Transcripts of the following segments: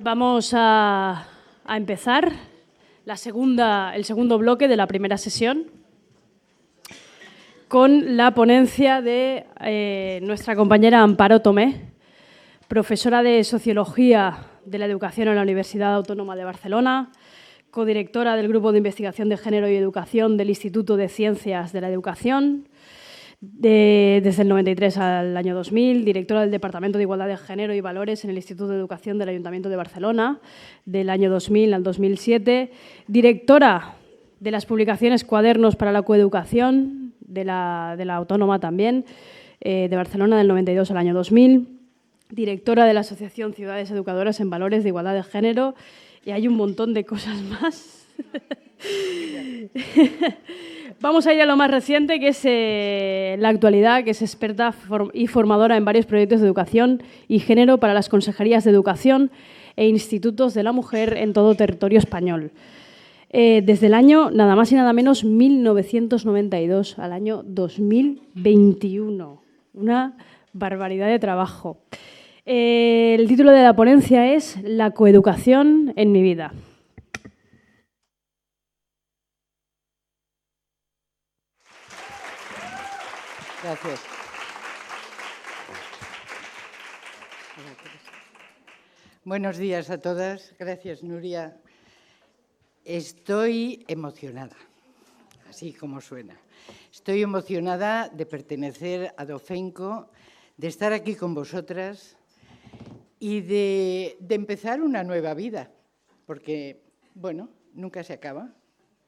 Vamos a empezar el segundo bloque de la primera sesión con la ponencia de nuestra compañera Amparo Tomé, profesora de Sociología de la Educación en la Universidad Autónoma de Barcelona, codirectora del Grupo de Investigación de Género y Educación del Instituto de Ciencias de la Educación, desde el 93 al año 2000, directora del Departamento de Igualdad de Género y Valores en el Instituto de Educación del Ayuntamiento de Barcelona, del año 2000 al 2007, directora de las publicaciones Cuadernos para la Coeducación, de la Autónoma también, de Barcelona, del 92 al año 2000, directora de la Asociación Ciudades Educadoras en Valores de Igualdad de Género, y hay un montón de cosas más. Vamos a ir a lo más reciente, que es la actualidad, que es experta y formadora en varios proyectos de educación y género para las consejerías de educación e institutos de la mujer en todo territorio español. Desde el año, nada más y nada menos, 1992 al año 2021. Una barbaridad de trabajo. El título de la ponencia es La coeducación en mi vida. Gracias. Buenos días a todas. Gracias, Nuria. Estoy emocionada, así como suena. Estoy emocionada de pertenecer a Dofenco, de estar aquí con vosotras y de empezar una nueva vida, porque, bueno, nunca se acaba.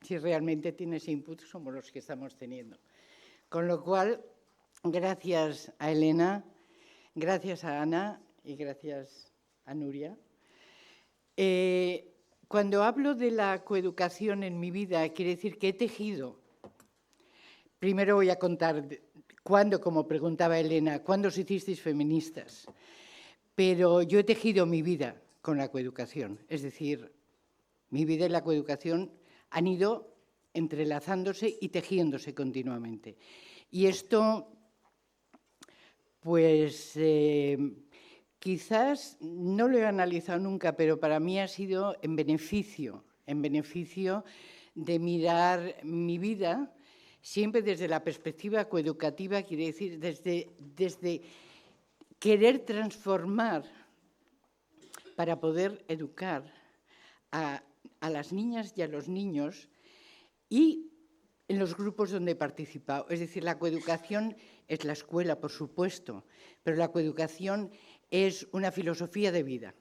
Si realmente tienes input, somos los que estamos teniendo. Con lo cual, gracias a Elena, gracias a Ana y gracias a Nuria. Cuando hablo de la coeducación en mi vida, quiere decir que he tejido. Primero voy a contar cuándo, como preguntaba Elena, ¿cuándo os hicisteis feministas? Pero yo he tejido mi vida con la coeducación. Es decir, mi vida y la coeducación han ido entrelazándose y tejiéndose continuamente. Y esto, pues, quizás no lo he analizado nunca, pero para mí ha sido en beneficio de mirar mi vida siempre desde la perspectiva coeducativa, quiere decir desde querer transformar para poder educar a las niñas y a los niños y en los grupos donde he participado. Es decir, la coeducación es la escuela, por supuesto, pero la coeducación es una filosofía de vida.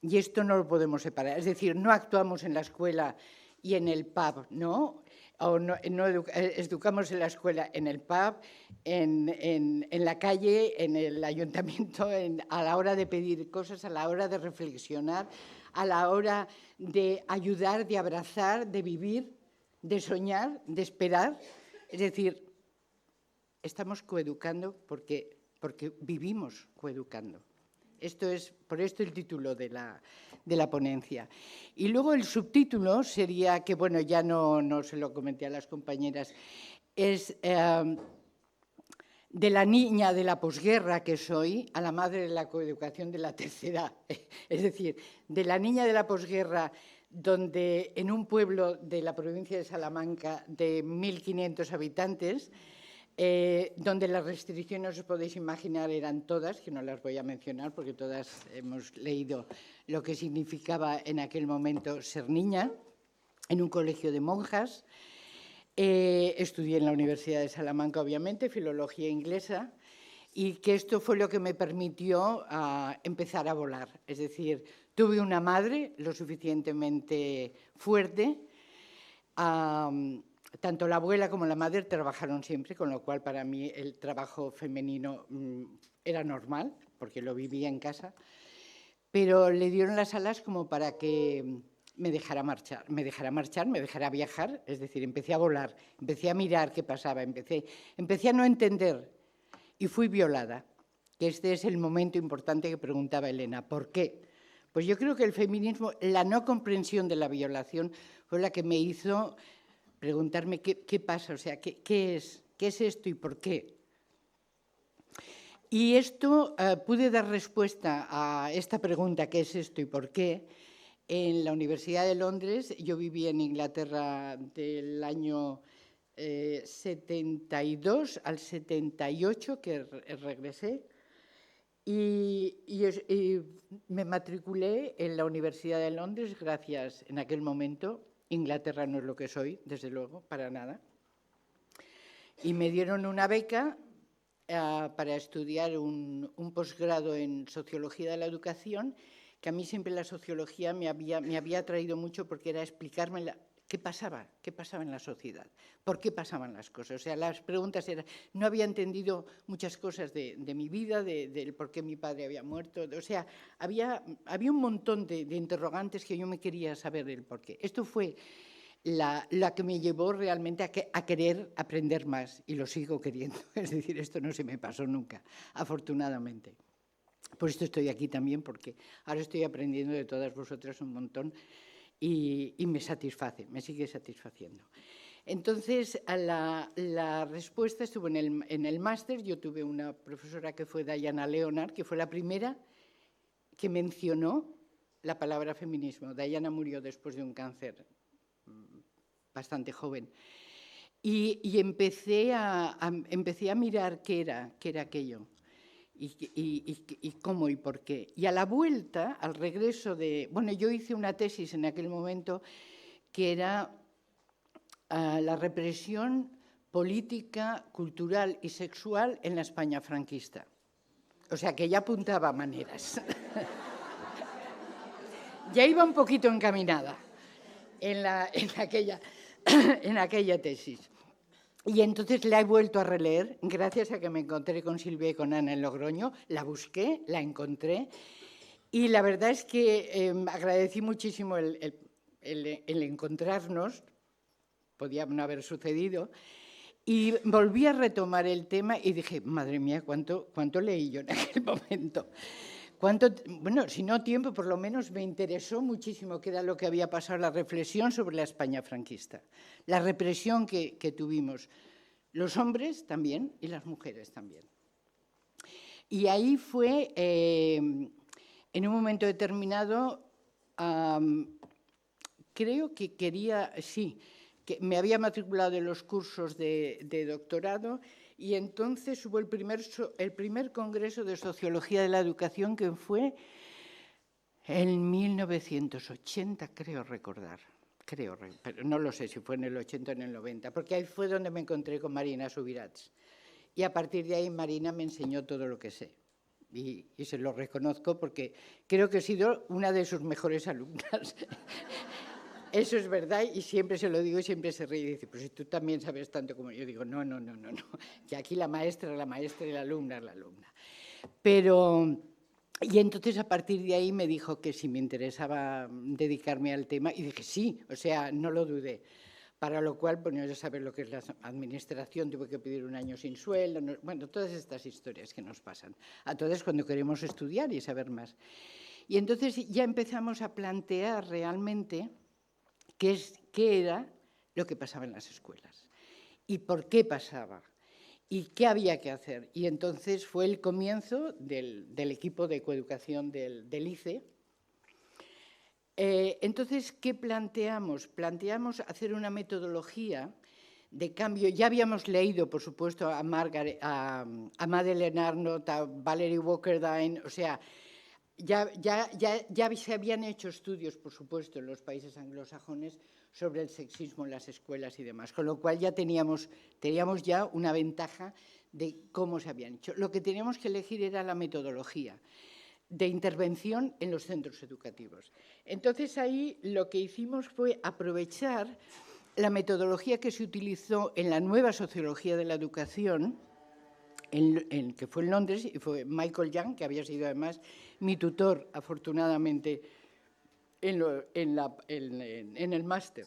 Y esto no lo podemos separar. Es decir, no actuamos en la escuela y en el pub, ¿no? O no educamos en la escuela, en el pub, en la calle, en el ayuntamiento, a la hora de pedir cosas, a la hora de reflexionar, a la hora de ayudar, de abrazar, de vivir, de soñar, de esperar. Es decir, estamos coeducando porque vivimos coeducando. Por esto el título de la ponencia. Y luego el subtítulo sería, que bueno, ya no se lo comenté a las compañeras, es de la niña de la posguerra que soy a la madre de la coeducación de la tercera. Es decir, de la niña de la posguerra, donde en un pueblo de la provincia de Salamanca de 1.500 habitantes, donde las restricciones, os podéis imaginar, eran todas, que no las voy a mencionar porque todas hemos leído lo que significaba en aquel momento ser niña, en un colegio de monjas. Estudié en la Universidad de Salamanca, obviamente, filología inglesa, y que esto fue lo que me permitió empezar a volar. Es decir, tuve una madre lo suficientemente fuerte. Tanto la abuela como la madre trabajaron siempre, con lo cual para mí el trabajo femenino era normal, porque lo vivía en casa, pero le dieron las alas como para que me dejara marchar, me dejara viajar, es decir, empecé a volar, empecé a mirar qué pasaba, empecé a no entender y fui violada, que este es el momento importante que preguntaba Elena, ¿por qué? Pues yo creo que el feminismo, la no comprensión de la violación fue la que me hizo preguntarme qué pasa, o sea, qué es esto y por qué. Y esto pude dar respuesta a esta pregunta, ¿qué es esto y por qué? En la Universidad de Londres. Yo viví en Inglaterra del año 72 al 78, que regresé, y me matriculé en la Universidad de Londres gracias, en aquel momento, Inglaterra no es lo que soy, desde luego, para nada, y me dieron una beca para estudiar un posgrado en Sociología de la Educación, que a mí siempre la sociología me había atraído mucho porque era explicarme qué pasaba en la sociedad, por qué pasaban las cosas. O sea, las preguntas eran, no había entendido muchas cosas de mi vida, del por qué mi padre había muerto. O sea, había un montón de interrogantes que yo me quería saber el por qué. Esto fue la que me llevó realmente a querer aprender más, y lo sigo queriendo. Es decir, esto no se me pasó nunca, afortunadamente. Por esto estoy aquí también, porque ahora estoy aprendiendo de todas vosotras un montón y me satisface, me sigue satisfaciendo. Entonces, la respuesta estuvo en el máster. Yo tuve una profesora que fue Diana Leonard, que fue la primera que mencionó la palabra feminismo. Diana murió después de un cáncer bastante joven. Y empecé a mirar qué era aquello. Y cómo y por qué. Y a la vuelta, al regreso bueno, yo hice una tesis en aquel momento que era la represión política, cultural y sexual en la España franquista. O sea, que ya apuntaba maneras. Ya iba un poquito encaminada en aquella tesis. Y entonces la he vuelto a releer, gracias a que me encontré con Silvia y con Ana en Logroño. La busqué, la encontré, y la verdad es que agradecí muchísimo el encontrarnos, podía no haber sucedido, y volví a retomar el tema y dije, madre mía, ¿cuánto leí yo en aquel momento? Bueno, si no tiempo, por lo menos me interesó muchísimo qué era lo que había pasado, la reflexión sobre la España franquista, la represión que tuvimos, los hombres también y las mujeres también. Y ahí fue, en un momento determinado, creo que que me había matriculado en los cursos de doctorado. Y entonces hubo el primer congreso de Sociología de la Educación, que fue en 1980, creo recordar. Pero no lo sé si fue en el 80 o en el 90, porque ahí fue donde me encontré con Marina Subirats. Y a partir de ahí Marina me enseñó todo lo que sé. Y se lo reconozco porque creo que he sido una de sus mejores alumnas. Eso es verdad, y siempre se lo digo y siempre se ríe y dice, pues si tú también sabes tanto como yo. Digo, no, que aquí la maestra y la alumna es la alumna. Y entonces a partir de ahí me dijo que si me interesaba dedicarme al tema, y dije sí, o sea, no lo dudé. Para lo cual, bueno, ya sabes lo que es la administración, tuve que pedir un año sin sueldo, bueno, todas estas historias que nos pasan a todos cuando queremos estudiar y saber más. Y entonces ya empezamos a plantear realmente qué era lo que pasaba en las escuelas y por qué pasaba y qué había que hacer. Y entonces fue el comienzo del equipo de coeducación del ICE. Entonces, ¿qué planteamos? Planteamos hacer una metodología de cambio. Ya habíamos leído, por supuesto, a Madeleine Arnott, a Valerie Walkerdine, o sea, ya se habían hecho estudios, por supuesto, en los países anglosajones sobre el sexismo en las escuelas y demás, con lo cual ya teníamos ya una ventaja de cómo se habían hecho. Lo que teníamos que elegir era la metodología de intervención en los centros educativos. Entonces, ahí lo que hicimos fue aprovechar la metodología que se utilizó en la nueva sociología de la educación, que fue en Londres, y fue Michael Young, que había sido además mi tutor, afortunadamente, en el máster.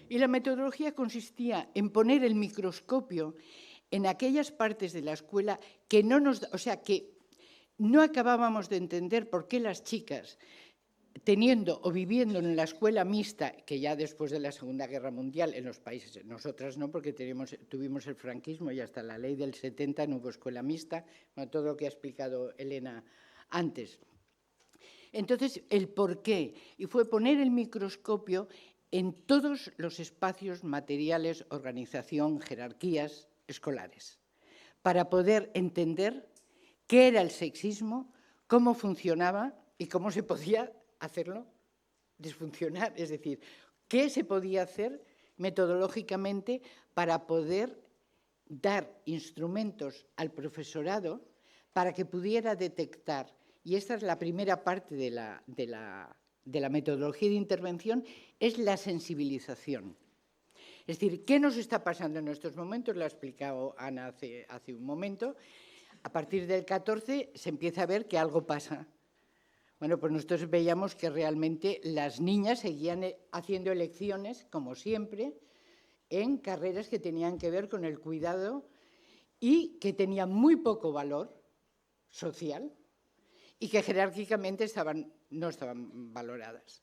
Y la metodología consistía en poner el microscopio en aquellas partes de la escuela que no acabábamos de entender por qué las chicas teniendo o viviendo en la escuela mixta, que ya después de la Segunda Guerra Mundial en los países, nosotras no, porque tuvimos el franquismo y hasta la ley del 70 no hubo escuela mixta, bueno, todo lo que ha explicado Elena antes. Entonces, el porqué, y fue poner el microscopio en todos los espacios materiales, organización, jerarquías escolares, para poder entender qué era el sexismo, cómo funcionaba y cómo se podía hacerlo desfuncionar. Es decir, qué se podía hacer metodológicamente para poder dar instrumentos al profesorado para que pudiera detectar. Y esta es la primera parte de la metodología de intervención, es la sensibilización. Es decir, ¿qué nos está pasando en estos momentos? Lo ha explicado Ana hace un momento. A partir del 14 se empieza a ver que algo pasa. Bueno, pues nosotros veíamos que realmente las niñas seguían haciendo elecciones, como siempre, en carreras que tenían que ver con el cuidado y que tenían muy poco valor social y que jerárquicamente no estaban valoradas.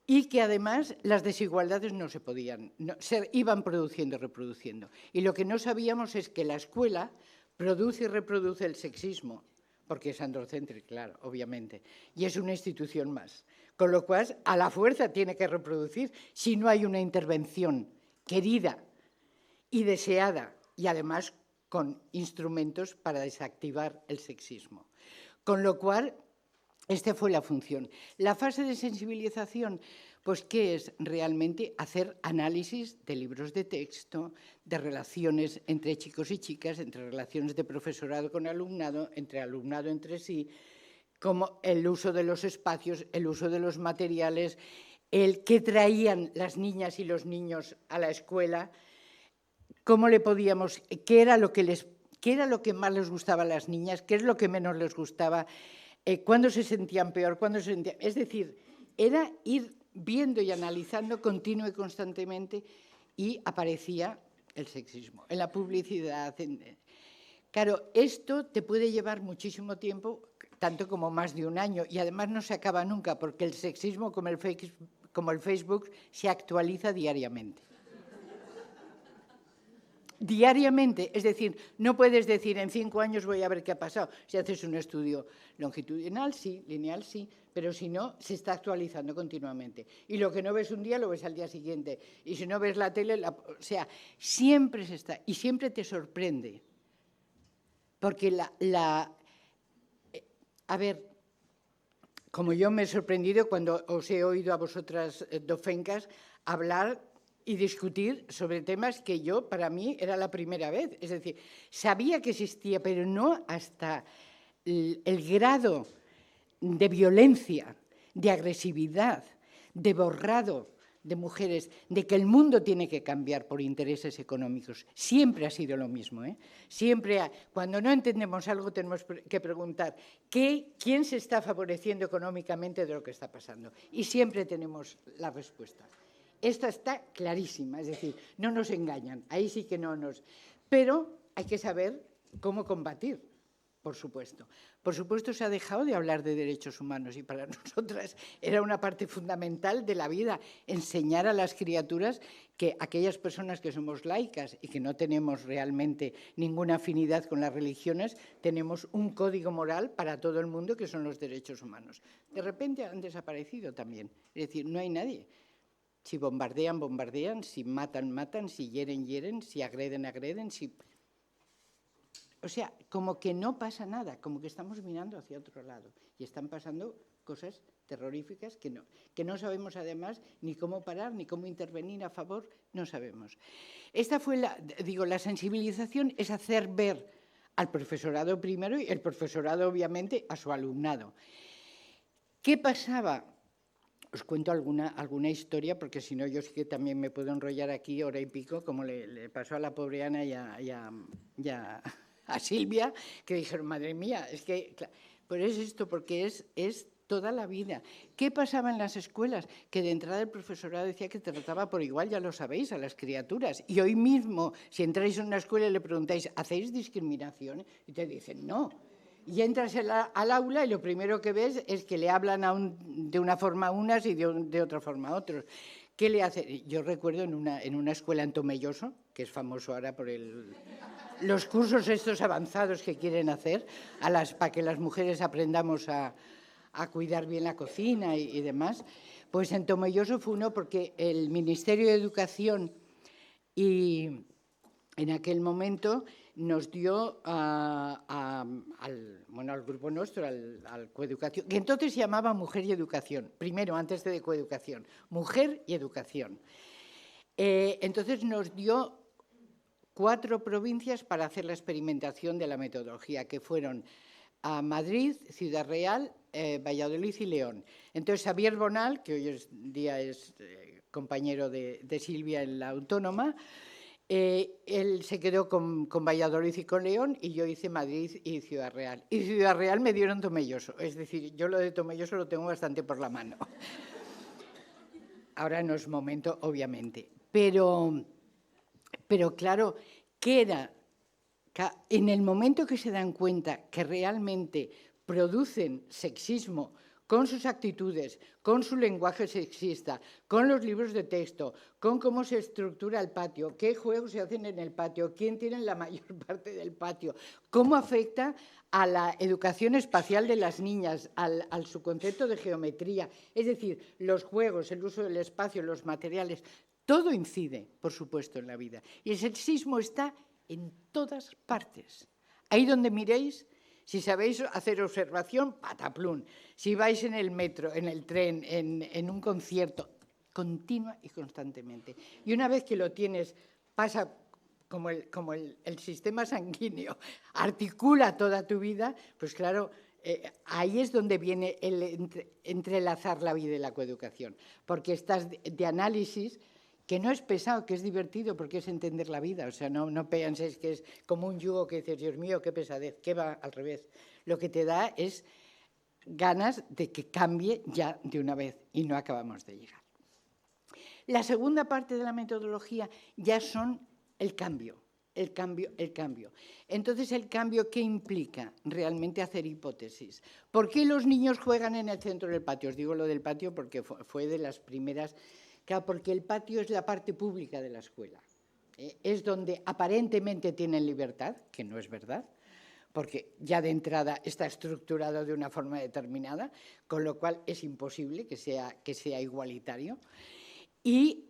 Y que además las desigualdades no se podían, se iban produciendo y reproduciendo. Y lo que no sabíamos es que la escuela produce y reproduce el sexismo, porque es androcéntrico, claro, obviamente, y es una institución más. Con lo cual, a la fuerza tiene que reproducir si no hay una intervención querida y deseada, y además con instrumentos para desactivar el sexismo. Con lo cual, esta fue la función. La fase de sensibilización, pues, ¿qué es realmente? Hacer análisis de libros de texto, de relaciones entre chicos y chicas, entre relaciones de profesorado con alumnado entre sí, como el uso de los espacios, el uso de los materiales, el qué traían las niñas y los niños a la escuela, cómo le podíamos, qué era lo que más les gustaba a las niñas, qué es lo que menos les gustaba, cuándo se sentían peor, cuándo se sentían... Es decir, era ir viendo y analizando continuo y constantemente, y aparecía el sexismo en la publicidad. Claro, esto te puede llevar muchísimo tiempo, tanto como más de un año, y además no se acaba nunca, porque el sexismo, como el Facebook, se actualiza diariamente. Diariamente, es decir, no puedes decir en 5 años voy a ver qué ha pasado. Si haces un estudio longitudinal, sí, lineal, sí, pero si no, se está actualizando continuamente. Y lo que no ves un día, lo ves al día siguiente. Y si no ves la tele, o sea, siempre se está, y siempre te sorprende. Porque a ver, como yo me he sorprendido cuando os he oído a vosotras docentes hablar y discutir sobre temas que yo, para mí, era la primera vez. Es decir, sabía que existía, pero no hasta el grado de violencia, de agresividad, de borrado de mujeres, de que el mundo tiene que cambiar por intereses económicos. Siempre ha sido lo mismo, ¿eh? Siempre, cuando no entendemos algo, tenemos que preguntar quién se está favoreciendo económicamente de lo que está pasando. Y siempre tenemos la respuesta. Esta está clarísima, es decir, no nos engañan, ahí sí que no nos... Pero hay que saber cómo combatir, por supuesto. Por supuesto, se ha dejado de hablar de derechos humanos y para nosotras era una parte fundamental de la vida, enseñar a las criaturas que aquellas personas que somos laicas y que no tenemos realmente ninguna afinidad con las religiones, tenemos un código moral para todo el mundo que son los derechos humanos. De repente han desaparecido también, es decir, no hay nadie. Si bombardean, bombardean, si matan, matan, si hieren, hieren, si agreden, agreden, si... O sea, como que no pasa nada, como que estamos mirando hacia otro lado y están pasando cosas terroríficas que no sabemos además ni cómo parar, ni cómo intervenir a favor, no sabemos. Esta fue la sensibilización es hacer ver al profesorado primero y el profesorado obviamente a su alumnado. ¿Qué pasaba? Os cuento alguna historia, porque si no yo sí que también me puedo enrollar aquí hora y pico, como le pasó a la pobre Ana y a Silvia, que dijeron, madre mía, es que... Pues es esto, porque es toda la vida. ¿Qué pasaba en las escuelas? Que de entrada el profesorado decía que trataba por igual, ya lo sabéis, a las criaturas. Y hoy mismo, si entráis en una escuela y le preguntáis, ¿hacéis discriminación? Y te dicen, no. Y entras al aula y lo primero que ves es que le hablan de una forma a unas y de otra forma a otros. ¿Qué le hace? Yo recuerdo en una escuela en Tomelloso, que es famoso ahora por los cursos estos avanzados que quieren hacer, para que las mujeres aprendamos a cuidar bien la cocina y demás. Pues en Tomelloso fue uno porque el Ministerio de Educación y en aquel momento nos dio al grupo nuestro, al Coeducación, que entonces se llamaba Mujer y Educación, primero, antes de Coeducación, Mujer y Educación. Entonces nos dio 4 provincias para hacer la experimentación de la metodología, que fueron a Madrid, Ciudad Real, Valladolid y León. Entonces Xavier Bonal, que hoy día es compañero de Silvia en la Autónoma, él se quedó con Valladolid y con León, y yo hice Madrid y Ciudad Real. Y Ciudad Real me dieron Tomelloso, es decir, yo lo de Tomelloso lo tengo bastante por la mano. Ahora no es momento, obviamente, pero claro, queda en el momento que se dan cuenta que realmente producen sexismo con sus actitudes, con su lenguaje sexista, con los libros de texto, con cómo se estructura el patio, qué juegos se hacen en el patio, quién tiene la mayor parte del patio, cómo afecta a la educación espacial de las niñas, al su concepto de geometría, es decir, los juegos, el uso del espacio, los materiales, todo incide, por supuesto, en la vida. Y el sexismo está en todas partes. Ahí donde miréis, si sabéis hacer observación, pataplún. Si vais en el metro, en el tren, en un concierto, continua y constantemente. Y una vez que lo tienes, pasa como el sistema sanguíneo, articula toda tu vida, pues claro, ahí es donde viene el entrelazar la vida y la coeducación. Porque estás de análisis, que no es pesado, que es divertido, porque es entender la vida. O sea, no penséis que es como un yugo que dices, Dios mío, qué pesadez, que va al revés. Lo que te da es ganas de que cambie ya de una vez, y no acabamos de llegar. La segunda parte de la metodología ya son el cambio. Entonces, ¿el cambio qué implica? Realmente hacer hipótesis. ¿Por qué los niños juegan en el centro del patio? Os digo lo del patio porque fue de las primeras. Claro, porque el patio es la parte pública de la escuela. Es donde aparentemente tienen libertad, que no es verdad, porque ya de entrada está estructurado de una forma determinada, con lo cual es imposible que sea igualitario. Y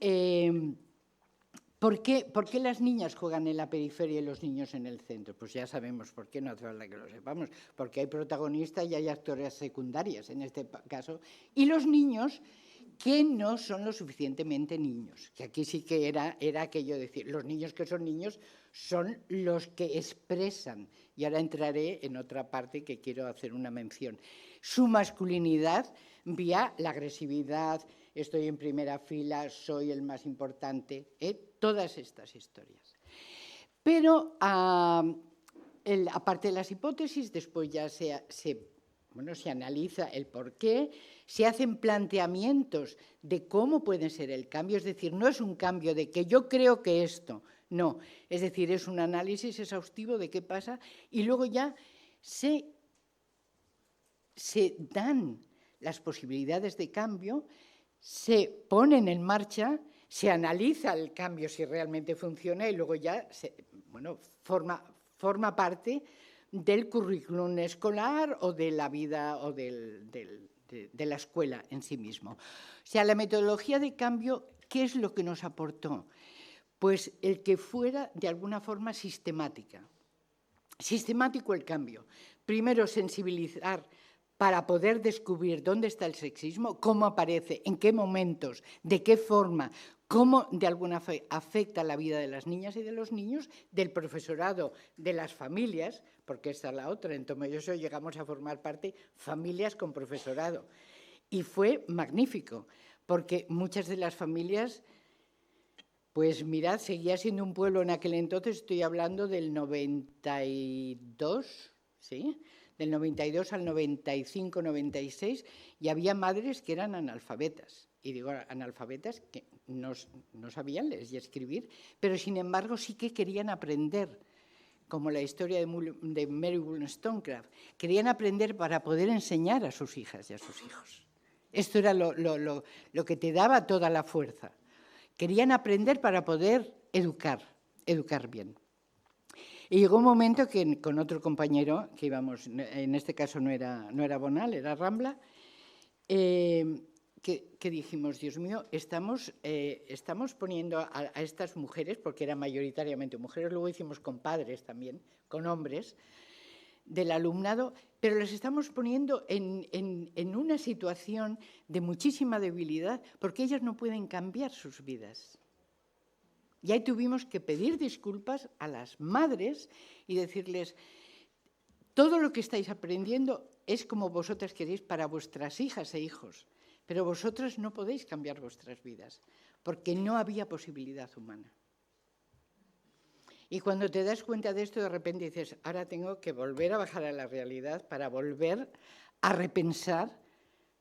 ¿por qué las niñas juegan en la periferia y los niños en el centro? Pues ya sabemos por qué, no hace falta que lo sepamos, porque hay protagonistas y hay actores secundarias en este caso, y los niños que no son lo suficientemente niños, que aquí sí que era aquello de decir, los niños que son niños son los que expresan, y ahora entraré en otra parte que quiero hacer una mención, su masculinidad vía la agresividad, estoy en primera fila, soy el más importante, todas estas historias. Pero aparte de las hipótesis, después ya se analiza el porqué, se hacen planteamientos de cómo puede ser el cambio, es decir, no es un cambio de que yo creo que esto, no, es decir, es un análisis exhaustivo de qué pasa y luego ya se dan las posibilidades de cambio, se ponen en marcha, se analiza el cambio si realmente funciona y luego ya forma parte del currículum escolar o de la vida o de la escuela en sí mismo. O sea, la metodología de cambio, ¿qué es lo que nos aportó? Pues el que fuera de alguna forma sistemática. Sistemático el cambio. Primero, sensibilizar para poder descubrir dónde está el sexismo, cómo aparece, en qué momentos, de qué forma, cómo de alguna forma afecta la vida de las niñas y de los niños, del profesorado, de las familias, porque esta es la otra. En Tomelloso llegamos a formar parte familias con profesorado. Y fue magnífico, porque muchas de las familias, pues mirad, seguía siendo un pueblo en aquel entonces, estoy hablando del 92, ¿sí?, del 92 al 95, 96, y había madres que eran analfabetas. Y digo analfabetas que no sabían leer y escribir, pero sin embargo sí que querían aprender como la historia de Mary Wollstonecraft, querían aprender para poder enseñar a sus hijas y a sus hijos. Esto era lo que te daba toda la fuerza. Querían aprender para poder educar bien. Y llegó un momento que con otro compañero, que íbamos, en este caso no era Bonal, era Rambla, que dijimos, Dios mío, estamos poniendo a estas mujeres, porque eran mayoritariamente mujeres, luego hicimos con padres también, con hombres, del alumnado, pero les estamos poniendo en una situación de muchísima debilidad, porque ellas no pueden cambiar sus vidas. Y ahí tuvimos que pedir disculpas a las madres y decirles, todo lo que estáis aprendiendo es como vosotras queréis para vuestras hijas e hijos, pero vosotras no podéis cambiar vuestras vidas, porque no había posibilidad humana. Y cuando te das cuenta de esto, de repente dices, ahora tengo que volver a bajar a la realidad para volver a repensar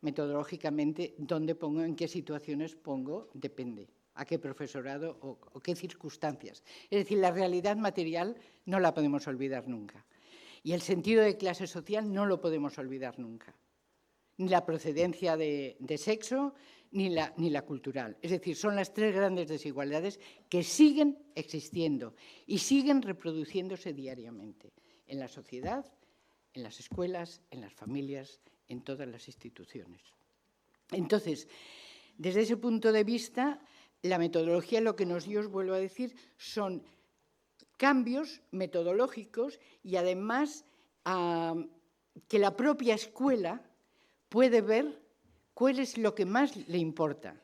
metodológicamente dónde pongo, en qué situaciones pongo, depende a qué profesorado o qué circunstancias. Es decir, la realidad material no la podemos olvidar nunca. Y el sentido de clase social no lo podemos olvidar nunca. Ni la procedencia de sexo, ni la cultural. Es decir, son las tres grandes desigualdades que siguen existiendo y siguen reproduciéndose diariamente en la sociedad, en las escuelas, en las familias, en todas las instituciones. Entonces, desde ese punto de vista, la metodología lo que nos dio, os vuelvo a decir, son cambios metodológicos y además que la propia escuela puede ver cuál es lo que más le importa.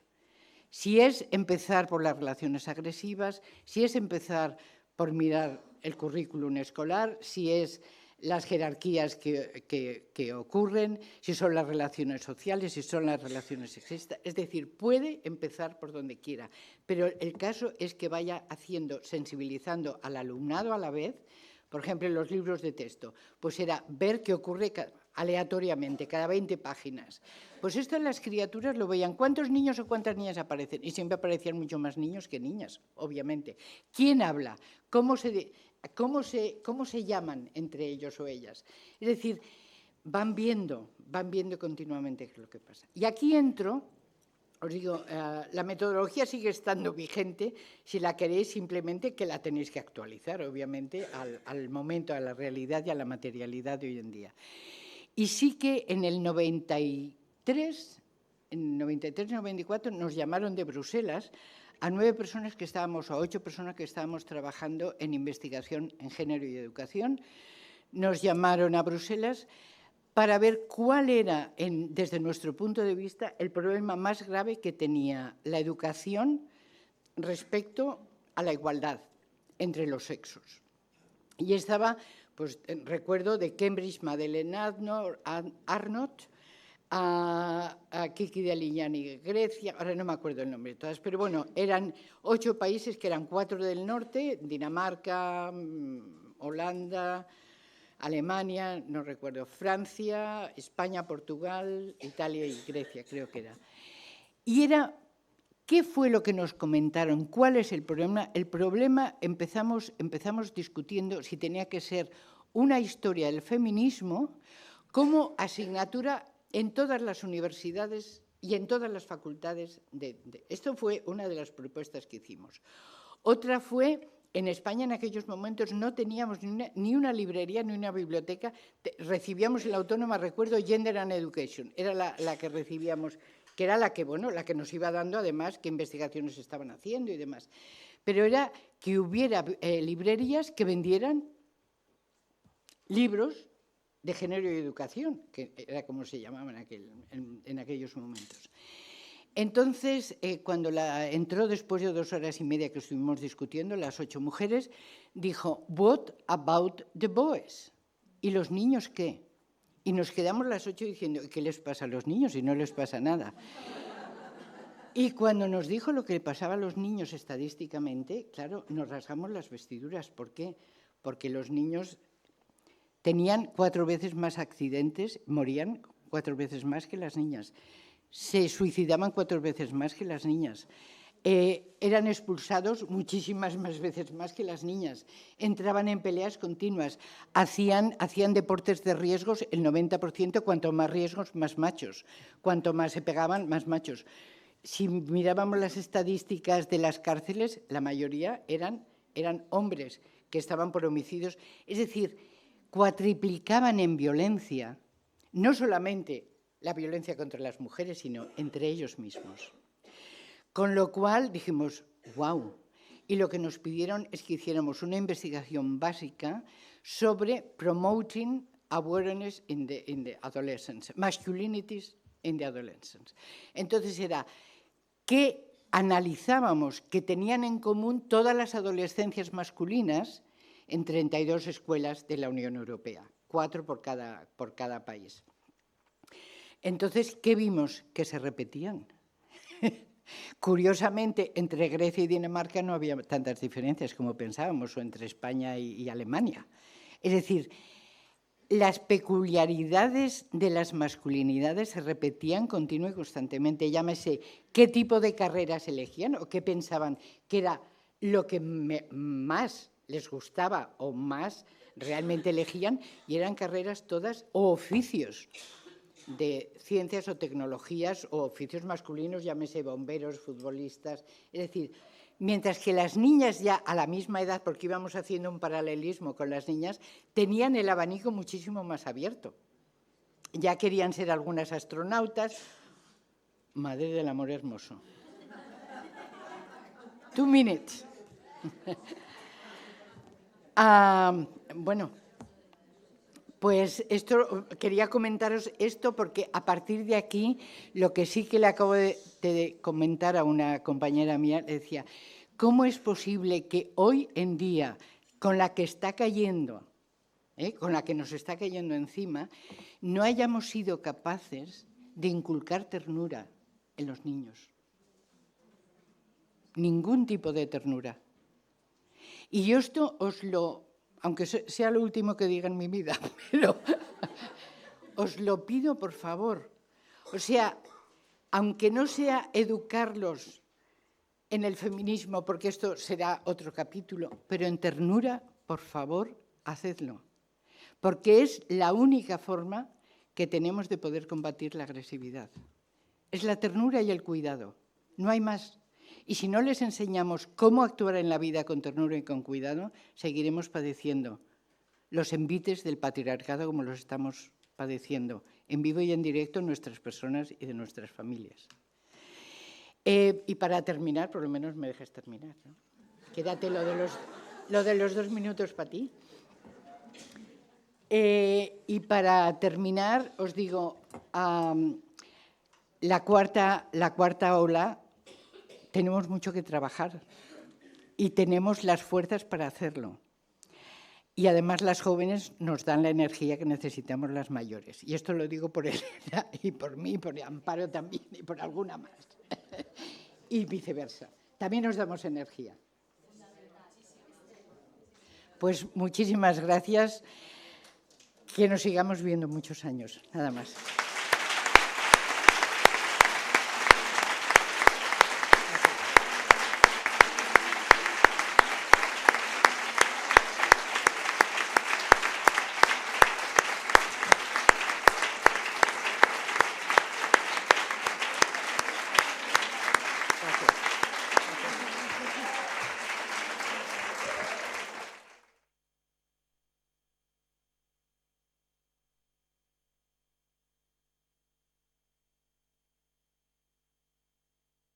Si es empezar por las relaciones agresivas, si es empezar por mirar el currículum escolar, si es las jerarquías que ocurren, si son las relaciones sociales, si son las relaciones sexistas. Es decir, puede empezar por donde quiera, pero el caso es que vaya sensibilizando al alumnado a la vez. Por ejemplo, en los libros de texto, pues era ver qué ocurre aleatoriamente, cada 20 páginas. Pues esto en las criaturas lo veían. ¿Cuántos niños o cuántas niñas aparecen? Y siempre aparecían mucho más niños que niñas, obviamente. ¿Quién habla? ¿Cómo se llaman entre ellos o ellas? Es decir, van viendo continuamente qué es lo que pasa. Y aquí entro, os digo, la metodología sigue estando vigente, si la queréis simplemente que la tenéis que actualizar, obviamente, al momento, a la realidad y a la materialidad de hoy en día. Y sí que en el 93-94 nos llamaron de Bruselas a 9 personas que estábamos, o a 8 personas que estábamos trabajando en investigación en género y educación. Nos llamaron a Bruselas para ver cuál era, desde nuestro punto de vista, el problema más grave que tenía la educación respecto a la igualdad entre los sexos. Y estaba, pues recuerdo, de Cambridge, Madeleine Arnott, a Kiki de Alignani, Grecia, ahora no me acuerdo el nombre de todas, pero bueno, eran 8 países que eran 4 del norte, Dinamarca, Holanda, Alemania, no recuerdo, Francia, España, Portugal, Italia y Grecia, creo que era. Y era, ¿qué fue lo que nos comentaron? ¿Cuál es el problema? El problema, empezamos discutiendo si tenía que ser una historia del feminismo como asignatura en todas las universidades y en todas las facultades. Esto fue una de las propuestas que hicimos. Otra fue, en España en aquellos momentos no teníamos ni una librería ni una biblioteca, recibíamos en la Autónoma, recuerdo, Gender and Education, era la que recibíamos, que era la que nos iba dando además qué investigaciones estaban haciendo y demás. Pero era que hubiera librerías que vendieran libros de género y educación, que era como se llamaban en aquellos momentos. Entonces, cuando entró después de 2 horas y media que estuvimos discutiendo, las 8 mujeres, dijo, "What about the boys?" ¿Y los niños qué? Y nos quedamos las 8 diciendo, ¿qué les pasa a los niños? Y no les pasa nada. Y cuando nos dijo lo que le pasaba a los niños estadísticamente, claro, nos rasgamos las vestiduras. ¿Por qué? Porque los niños tenían 4 veces más accidentes, morían 4 veces más que las niñas. Se suicidaban 4 veces más que las niñas. eran expulsados muchísimas más veces más que las niñas. Entraban en peleas continuas, hacían deportes de riesgos el 90%, cuanto más riesgos, más machos. Cuanto más se pegaban, más machos. Si mirábamos las estadísticas de las cárceles, la mayoría eran hombres que estaban por homicidios. Es decir, cuatriplicaban en violencia, no solamente la violencia contra las mujeres, sino entre ellos mismos. Con lo cual dijimos, wow, y lo que nos pidieron es que hiciéramos una investigación básica sobre promoting awareness in the adolescence, masculinities in the adolescence. Entonces era que analizábamos que tenían en común todas las adolescencias masculinas en 32 escuelas de la Unión Europea, 4 por cada país. Entonces, ¿qué vimos? Que se repetían. Curiosamente, entre Grecia y Dinamarca no había tantas diferencias como pensábamos, o entre España y Alemania. Es decir, las peculiaridades de las masculinidades se repetían continua y constantemente. Llámese qué tipo de carreras elegían o qué pensaban que era lo que más les gustaba o más realmente elegían, y eran carreras todas o oficios de ciencias o tecnologías o oficios masculinos, llámese bomberos, futbolistas. Es decir, mientras que las niñas ya a la misma edad, porque íbamos haciendo un paralelismo con las niñas, tenían el abanico muchísimo más abierto. Ya querían ser algunas astronautas. Madre del amor hermoso. 2 minutes. Bueno, pues quería comentaros esto porque a partir de aquí, lo que sí que le acabo de comentar a una compañera mía, le decía, ¿cómo es posible que hoy en día, con la que está cayendo, con la que nos está cayendo encima, no hayamos sido capaces de inculcar ternura en los niños? Ningún tipo de ternura. Y yo esto aunque sea lo último que diga en mi vida, pero os lo pido por favor. O sea, aunque no sea educarlos en el feminismo, porque esto será otro capítulo, pero en ternura, por favor, hacedlo. Porque es la única forma que tenemos de poder combatir la agresividad. Es la ternura y el cuidado, no hay más. Y si no les enseñamos cómo actuar en la vida con ternura y con cuidado, seguiremos padeciendo los envites del patriarcado como los estamos padeciendo en vivo y en directo en nuestras personas y de nuestras familias. Y para terminar, por lo menos me dejes terminar, ¿no? Quédate lo de los 2 minutos para ti. Y para terminar, os digo, la cuarta ola, tenemos mucho que trabajar y tenemos las fuerzas para hacerlo. Y además las jóvenes nos dan la energía que necesitamos las mayores. Y esto lo digo por Elena y por mí, por Amparo también y por alguna más. Y viceversa. También nos damos energía. Pues muchísimas gracias. Que nos sigamos viendo muchos años. Nada más.